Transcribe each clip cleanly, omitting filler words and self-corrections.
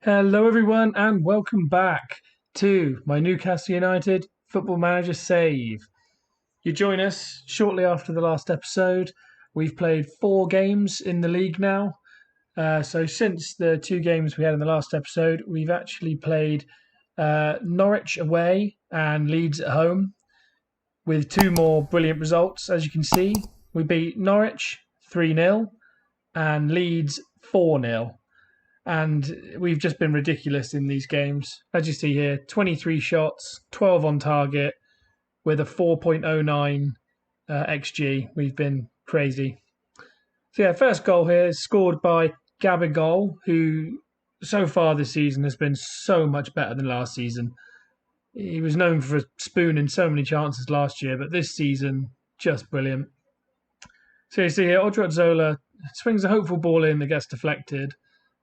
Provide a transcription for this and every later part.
Hello, everyone, and welcome back to my Newcastle United Football Manager save. You join us shortly after the last episode. We've played 4 games in the league now. So since the 2 games we had in the last episode, we've actually played Norwich away and Leeds at home with 2 more brilliant results. As you can see, we beat Norwich 3-0 and Leeds 4-0. And we've just been ridiculous in these games. As you see here, 23 shots, 12 on target, with a 4.09 XG. We've been crazy. So yeah, first goal here is scored by Gabigol, who so far this season has been so much better than last season. He was known for spooning so many chances last year, but this season, just brilliant. So you see here, Odriozola swings a hopeful ball in that gets deflected.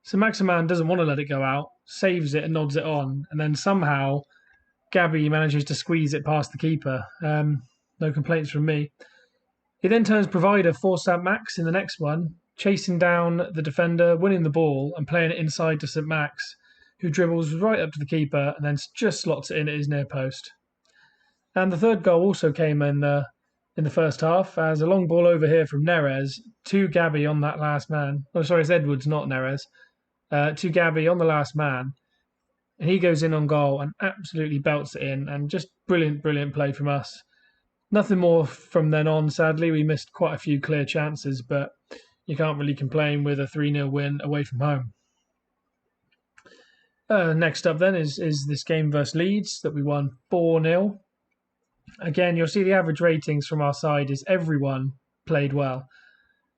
So Maximan doesn't want to let it go out, saves it and nods it on, and then somehow Gabby manages to squeeze it past the keeper. No complaints from me. He then turns provider for St Max in the next one, chasing down the defender, winning the ball and playing it inside to St Max, who dribbles right up to the keeper and then just slots it in at his near post. And the third goal also came in the first half, as a long ball over here from Neres to Gabby on that last man. Oh, sorry, it's Edwards, not Neres. To Gabby on the last man. And he goes in on goal and absolutely belts it in. And just brilliant play from us. Nothing more from then on, sadly. We missed quite a few clear chances, but you can't really complain with a 3-0 win away from home. Next up then is this game versus Leeds that we won 4-0. Again, you'll see the average ratings from our side is everyone played well.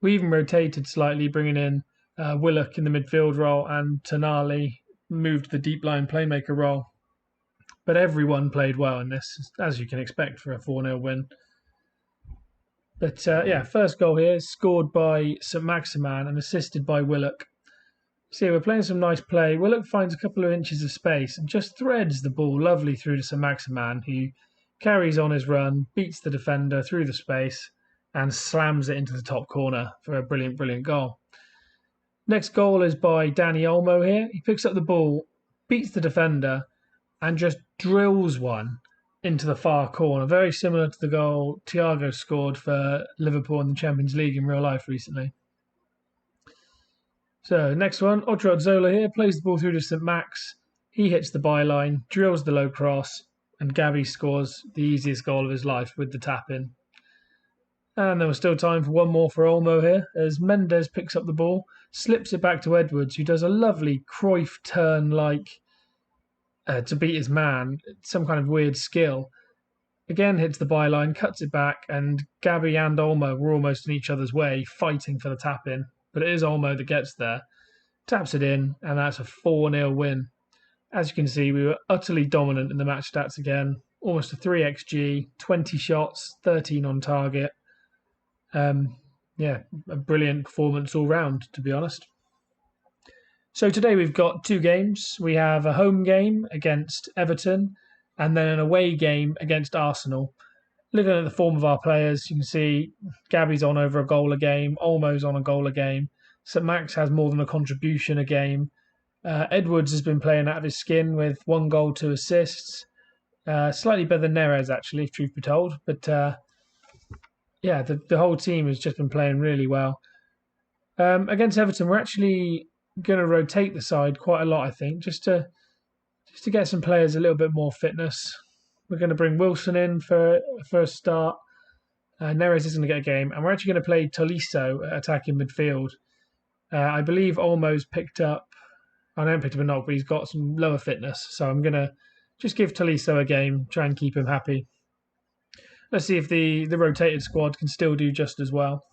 We even rotated slightly, bringing in Willock in the midfield role and Tonali moved the deep line playmaker role. But everyone played well in this, as you can expect for a 4-0 win. But first goal here is scored by St Maximan and assisted by Willock. See, we're playing some nice play. Willock finds a couple of inches of space and just threads the ball lovely through to St Maximan, who carries on his run, beats the defender through the space and slams it into the top corner for a brilliant goal. Next goal is by Danny Olmo here. He picks up the ball, beats the defender, and just drills one into the far corner. Very similar to the goal Thiago scored for Liverpool in the Champions League in real life recently. So next one, Odriozola here plays the ball through to St Max. He hits the byline, drills the low cross, and Gabby scores the easiest goal of his life with the tap in. And there was still time for one more for Olmo here, as Mendes picks up the ball, slips it back to Edwards, who does a lovely Cruyff turn to beat his man, some kind of weird skill. Again hits the byline, cuts it back, and Gabby and Olmo were almost in each other's way, fighting for the tap-in. But it is Olmo that gets there, taps it in, and that's a 4-0 win. As you can see, we were utterly dominant in the match stats again. Almost a 3 XG, 20 shots, 13 on target. A brilliant performance all round, to be honest. So today we've got 2 games. We have a home game against Everton and then an away game against Arsenal. Looking at the form of our players, you can see Gabby's on over a goal a game, Olmo's on a goal a game. St Max has more than a contribution a game. Edwards has been playing out of his skin with 1 goal, 2 assists. Slightly better than Neres, actually, if truth be told. But the whole team has just been playing really well. Against Everton, we're actually going to rotate the side quite a lot, I think, just to get some players a little bit more fitness. We're going to bring Wilson in for a start. Neres is going to get a game. And we're actually going to play Tolisso at attacking midfield. I believe Olmo's picked up... I haven't picked up a knock, but he's got some lower fitness. So I'm going to just give Tolisso a game, try and keep him happy. Let's see if the rotated squad can still do just as well.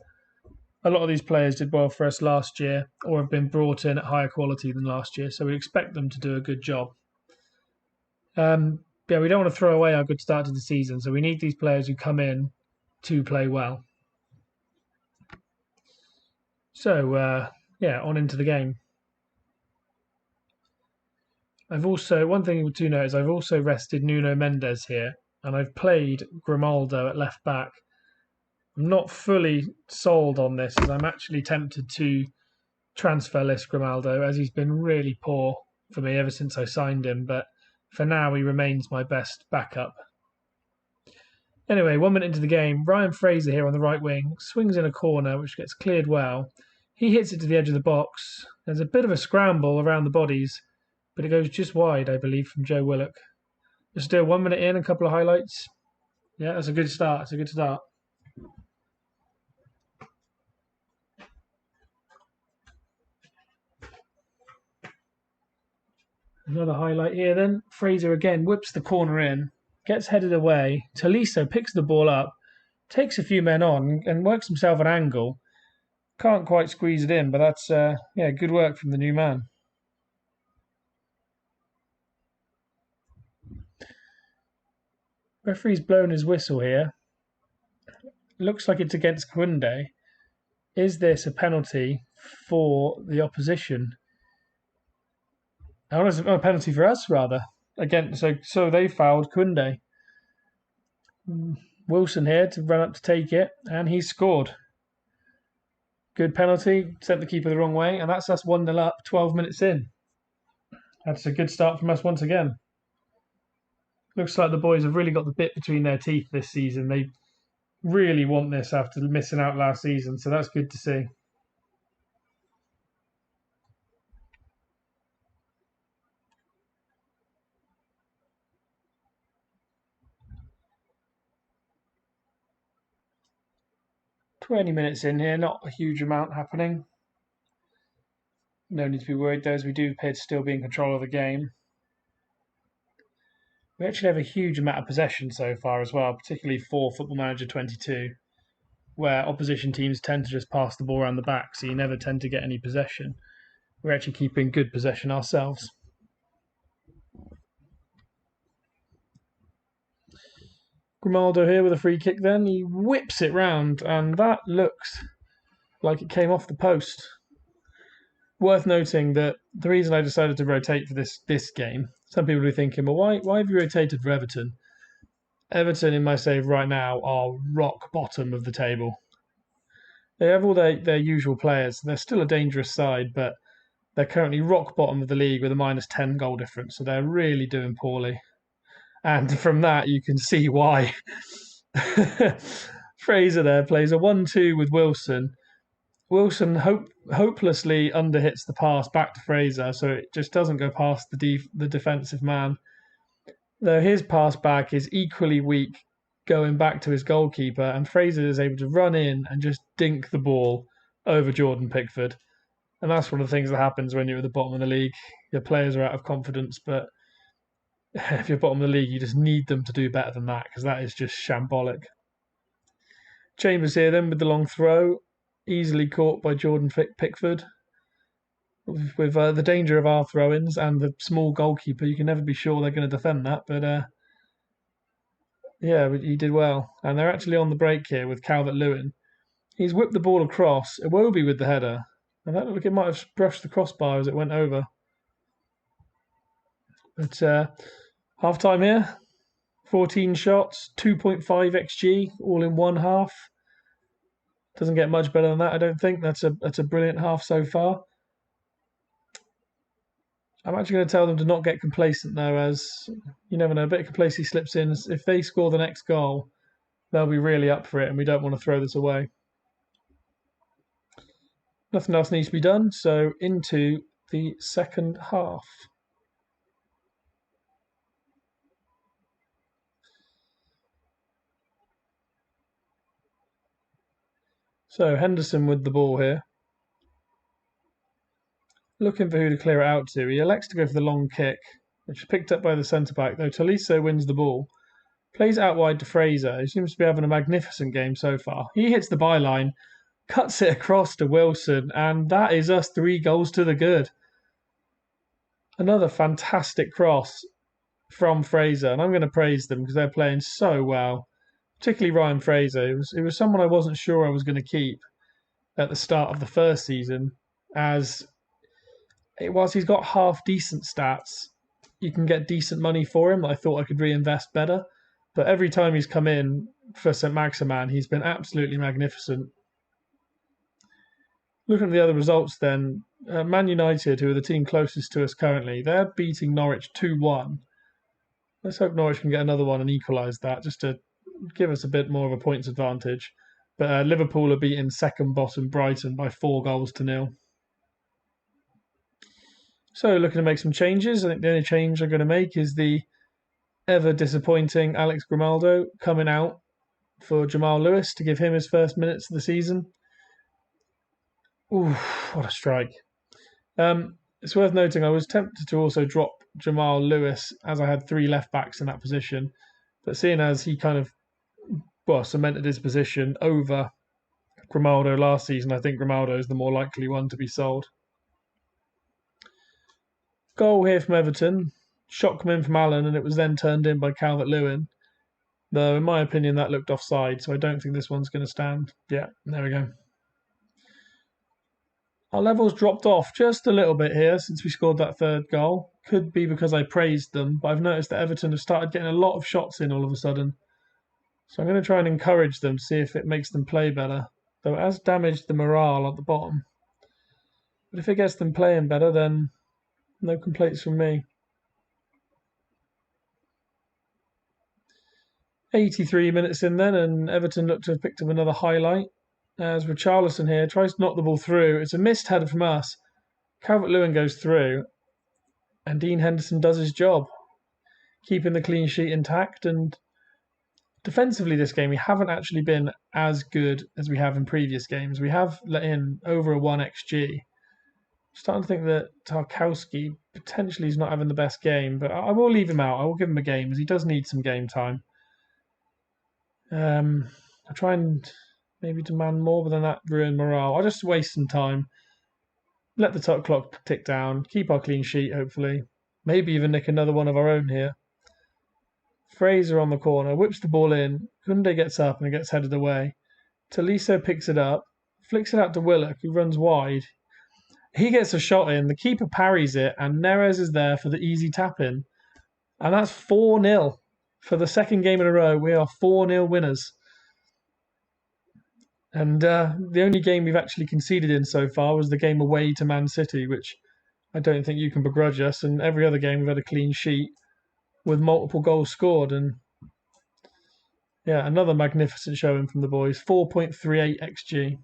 A lot of these players did well for us last year or have been brought in at higher quality than last year, so we expect them to do a good job. We don't want to throw away our good start to the season, so we need these players who come in to play well. So, on into the game. One thing to note is I've also rested Nuno Mendes here, and I've played Grimaldo at left back. I'm not fully sold on this, as I'm actually tempted to transfer list Grimaldo, as he's been really poor for me ever since I signed him, but for now he remains my best backup. Anyway, 1 minute into the game, Ryan Fraser here on the right wing swings in a corner which gets cleared well. He hits it to the edge of the box. There's a bit of a scramble around the bodies, but it goes just wide, I believe, from Joe Willock. Just still 1 minute in, a couple of highlights. Yeah, that's a good start. It's a good start. Another highlight here then. Fraser again whips the corner in, gets headed away. Tolisso picks the ball up, takes a few men on and works himself an angle. Can't quite squeeze it in, but that's good work from the new man. Referee's blown his whistle here. Looks like it's against Koundé. Is this a penalty for the opposition? Oh, it's a penalty for us, rather. Again, so they fouled Koundé. Wilson here to run up to take it, and he's scored. Good penalty, sent the keeper the wrong way, and that's us 1-0 up, 12 minutes in. That's a good start from us once again. Looks like the boys have really got the bit between their teeth this season. They really want this after missing out last season, so that's good to see. "20 minutes in here, not a huge amount happening. No need to be worried though, as we do appear to still be in control of the game. We actually have a huge amount of possession so far as well, particularly for Football Manager 22, where opposition teams tend to just pass the ball around the back, so you never tend to get any possession. We're actually keeping good possession ourselves. Grimaldo here with a free kick then. He whips it round, and that looks like it came off the post. Worth noting that the reason I decided to rotate for this game, some people will be thinking, well, why have you rotated for Everton? Everton, in my save right now, are rock bottom of the table. They have all their usual players. They're still a dangerous side, but they're currently rock bottom of the league with a -10 goal difference, so they're really doing poorly. And from that, you can see why. Fraser there plays a 1-2 with Wilson. Wilson hopelessly underhits the pass back to Fraser, so it just doesn't go past the defensive man. Though his pass back is equally weak going back to his goalkeeper, and Fraser is able to run in and just dink the ball over Jordan Pickford. And that's one of the things that happens when you're at the bottom of the league. Your players are out of confidence, but if you're bottom of the league, you just need them to do better than that, because that is just shambolic. Chambers here then with the long throw, easily caught by Jordan Pickford. With the danger of our throw-ins and the small goalkeeper, you can never be sure they're going to defend that, but he did well. And they're actually on the break here with Calvert-Lewin. He's whipped the ball across, Iwobi with the header, and that looked like it might have brushed the crossbar as it went over. But half-time here, 14 shots, 2.5 XG, all in one half. Doesn't get much better than that, I don't think. That's a brilliant half so far. I'm actually going to tell them to not get complacent, though, as you never know, a bit of complacency slips in. If they score the next goal, they'll be really up for it, and we don't want to throw this away. Nothing else needs to be done, so into the second half. So Henderson with the ball here. Looking for who to clear it out to. He elects to go for the long kick, which is picked up by the centre-back, though Tolisso wins the ball. Plays out wide to Fraser, who seems to be having a magnificent game so far. He hits the byline, cuts it across to Wilson, and that is us 3 goals to the good. Another fantastic cross from Fraser, and I'm going to praise them because they're playing so well. Particularly Ryan Fraser. It was someone I wasn't sure I was going to keep at the start of the first season, as whilst he's got half decent stats, you can get decent money for him. I thought I could reinvest better, but every time he's come in for St. Maximan, he's been absolutely magnificent. Looking at the other results then, Man United, who are the team closest to us currently, they're beating Norwich 2-1. Let's hope Norwich can get another one and equalise that, just to give us a bit more of a points advantage. But Liverpool are beating second bottom Brighton by 4-0. So looking to make some changes. I think the only change I'm going to make is the ever disappointing Alex Grimaldo coming out for Jamal Lewis to give him his first minutes of the season. Ooh, what a strike. It's worth noting I was tempted to also drop Jamal Lewis as I had 3 left backs in that position. But seeing as he kind of cemented his position over Grimaldo last season, I think Grimaldo is the more likely one to be sold. Goal here from Everton. Shot come in from Allen, and it was then turned in by Calvert-Lewin. Though, in my opinion, that looked offside, so I don't think this one's going to stand. Yeah, there we go. Our levels dropped off just a little bit here since we scored that third goal. Could be because I praised them, but I've noticed that Everton have started getting a lot of shots in all of a sudden. So I'm going to try and encourage them, see if it makes them play better. Though it has damaged the morale at the bottom. But if it gets them playing better, then no complaints from me. 83 minutes in then, and Everton look to have picked up another highlight. As Richarlison here tries to knock the ball through. It's a missed header from us. Calvert-Lewin goes through, and Dean Henderson does his job, keeping the clean sheet intact. And defensively this game, we haven't actually been as good as we have in previous games. We have let in over a 1 XG. Starting to think that Tarkowski potentially is not having the best game, but I will leave him out. I will give him a game, as he does need some game time. I'll try and maybe demand more, but then that ruined morale. I'll just waste some time. Let the clock tick down. Keep our clean sheet, hopefully. Maybe even nick another one of our own here. Fraser on the corner. Whips the ball in. Kunde gets up and it gets headed away. Tolisso picks it up. Flicks it out to Willock, who runs wide. He gets a shot in. The keeper parries it. And Neres is there for the easy tap-in. And that's 4-0. For the second game in a row, we are 4-0 winners. And the only game we've actually conceded in so far was the game away to Man City, which I don't think you can begrudge us. And every other game we've had a clean sheet with multiple goals scored. And yeah, another magnificent showing from the boys. 4.38 XG.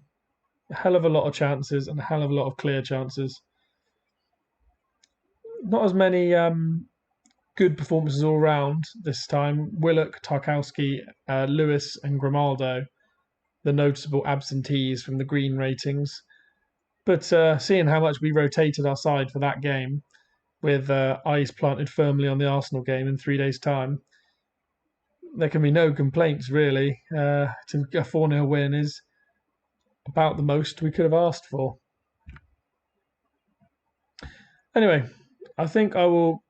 A hell of a lot of chances and a hell of a lot of clear chances. Not as many good performances all round this time. Willock, Tarkowski, Lewis and Grimaldo, the noticeable absentees from the green ratings. But seeing how much we rotated our side for that game, with eyes planted firmly on the Arsenal game in 3 days' time, there can be no complaints, really. A 4-0 win is about the most we could have asked for. Anyway, I think I will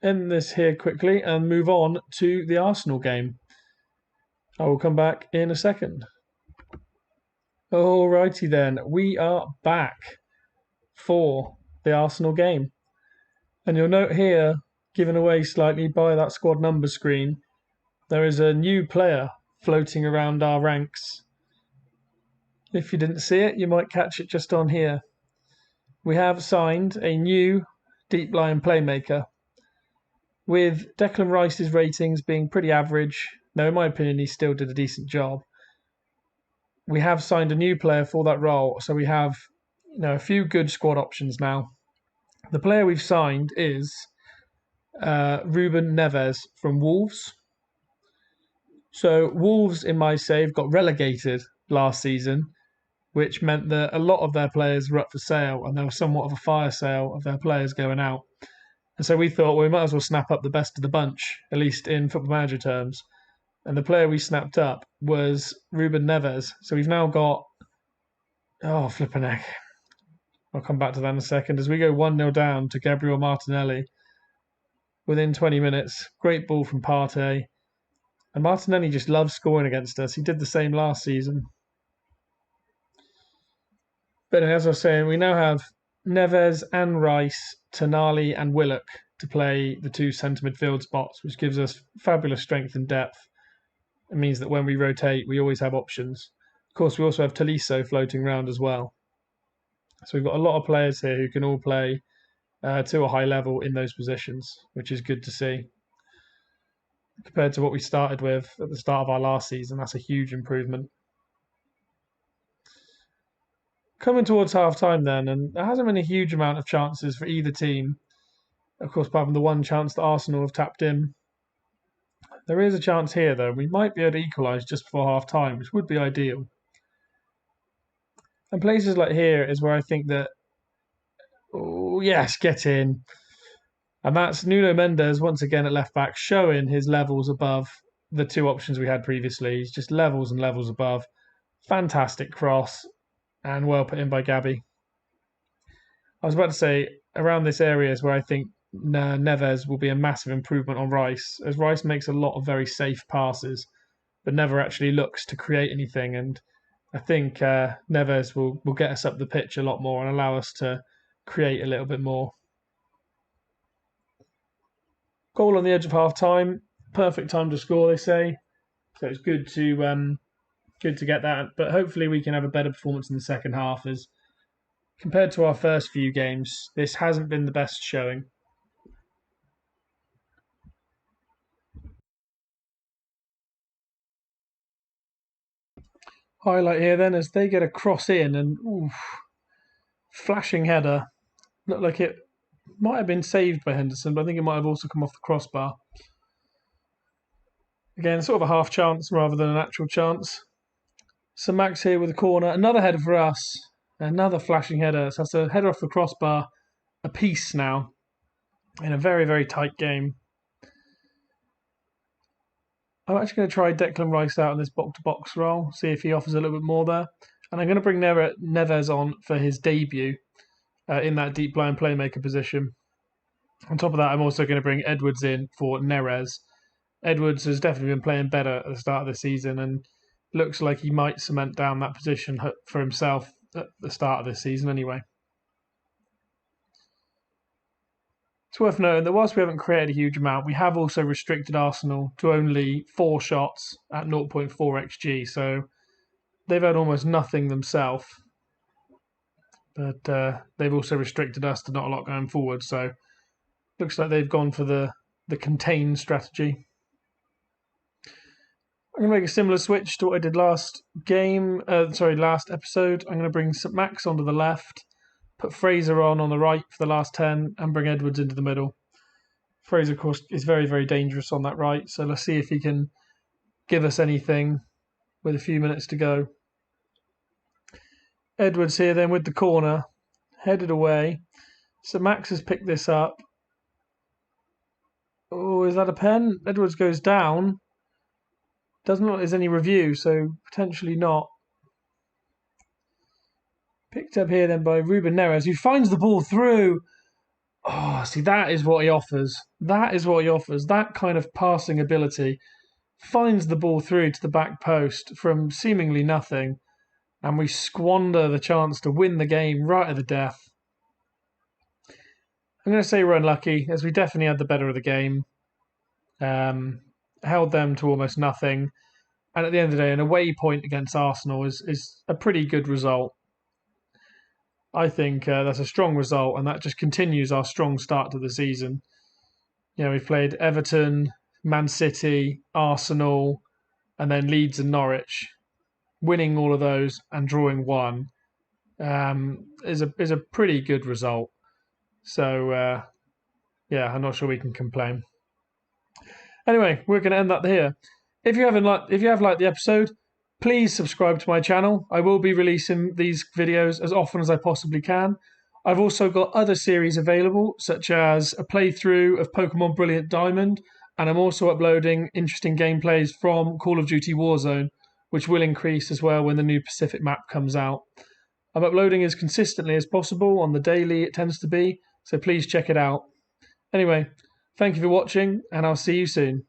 end this here quickly and move on to the Arsenal game. I will come back in a second. Alrighty then, we are back for the Arsenal game. And you'll note here, given away slightly by that squad number screen, there is a new player floating around our ranks. If you didn't see it, you might catch it just on here. We have signed a new deep line playmaker, with Declan Rice's ratings being pretty average, though in my opinion he still did a decent job. We have signed a new player for that role, so we have a few good squad options now. The player we've signed is Ruben Neves from Wolves. So Wolves, in my save, got relegated last season, which meant that a lot of their players were up for sale, and there was somewhat of a fire sale of their players going out. And so we thought, well, we might as well snap up the best of the bunch, at least in Football Manager terms. And the player we snapped up was Ruben Neves. So we've now got... Oh, flipping heck. I'll come back to that in a second. As we go 1-0 down to Gabriel Martinelli within 20 minutes. Great ball from Partey. And Martinelli just loves scoring against us. He did the same last season. But as I was saying, we now have Neves and Rice, Tonali and Willock to play the two centre midfield spots, which gives us fabulous strength and depth. It means that when we rotate, we always have options. Of course, we also have Tolisso floating around as well. So we've got a lot of players here who can all play to a high level in those positions, which is good to see. Compared to what we started with at the start of our last season, that's a huge improvement. Coming towards half-time then, and there hasn't been a huge amount of chances for either team. Of course, apart from the one chance that Arsenal have tapped in. There is a chance here, though. We might be able to equalise just before half-time, which would be ideal. And places like here is where I think that, oh yes, get in. And that's Nuno Mendes once again at left back, showing his levels above the two options we had previously. He's just levels and levels above. Fantastic cross and well put in by Gabby. I was about to say, around this area is where I think Neves will be a massive improvement on Rice, as Rice makes a lot of very safe passes, but never actually looks to create anything. And I think Neves will get us up the pitch a lot more and allow us to create a little bit more. Goal on the edge of half time, perfect time to score, they say. So it's good to get that. But hopefully we can have a better performance in the second half, as compared to our first few games, this hasn't been the best showing. Highlight here then as they get a cross in and flashing header. Looked like it might have been saved by Henderson, but I think it might have also come off the crossbar. Again, sort of a half chance rather than an actual chance. So Max here with a corner. Another header for us. Another flashing header. So that's a header off the crossbar. A piece now in a very, very tight game. I'm actually going to try Declan Rice out in this box-to-box role, see if he offers a little bit more there. And I'm going to bring Neves on for his debut in that deep-lying playmaker position. On top of that, I'm also going to bring Edwards in for Neres. Edwards has definitely been playing better at the start of the season and looks like he might cement down that position for himself at the start of this season anyway. It's worth noting that whilst we haven't created a huge amount, we have also restricted Arsenal to only 4 shots at 0.4 xg, so they've had almost nothing themselves. But they've also restricted us to not a lot going forward, so looks like they've gone for the contain strategy. I'm going to make a similar switch to what I did last episode. I'm going to bring St. Max onto the left, put Fraser on the right for the last 10, and bring Edwards into the middle. Fraser, of course, is very, very dangerous on that right, so let's see if he can give us anything with a few minutes to go. Edwards here then with the corner, headed away. So Max has picked this up. Oh, is that a pen? Edwards goes down. Doesn't look like there's any review, so potentially not. Picked up here then by Ruben Neres, who finds the ball through. Oh, see, that is what he offers. That is what he offers. That kind of passing ability. Finds the ball through to the back post from seemingly nothing. And we squander the chance to win the game right at the death. I'm going to say we're unlucky, as we definitely had the better of the game. Held them to almost nothing. And at the end of the day, an away point against Arsenal is a pretty good result. I think that's a strong result, and that just continues our strong start to the season. You know, we've played Everton, Man City, Arsenal, and then Leeds and Norwich. Winning all of those and drawing one is a pretty good result. So, I'm not sure we can complain. Anyway, we're going to end that here. If you have liked the episode, please subscribe to my channel. I will be releasing these videos as often as I possibly can. I've also got other series available, such as a playthrough of Pokemon Brilliant Diamond, and I'm also uploading interesting gameplays from Call of Duty Warzone, which will increase as well when the new Pacific map comes out. I'm uploading as consistently as possible on the daily, it tends to be, so please check it out. Anyway, thank you for watching, and I'll see you soon.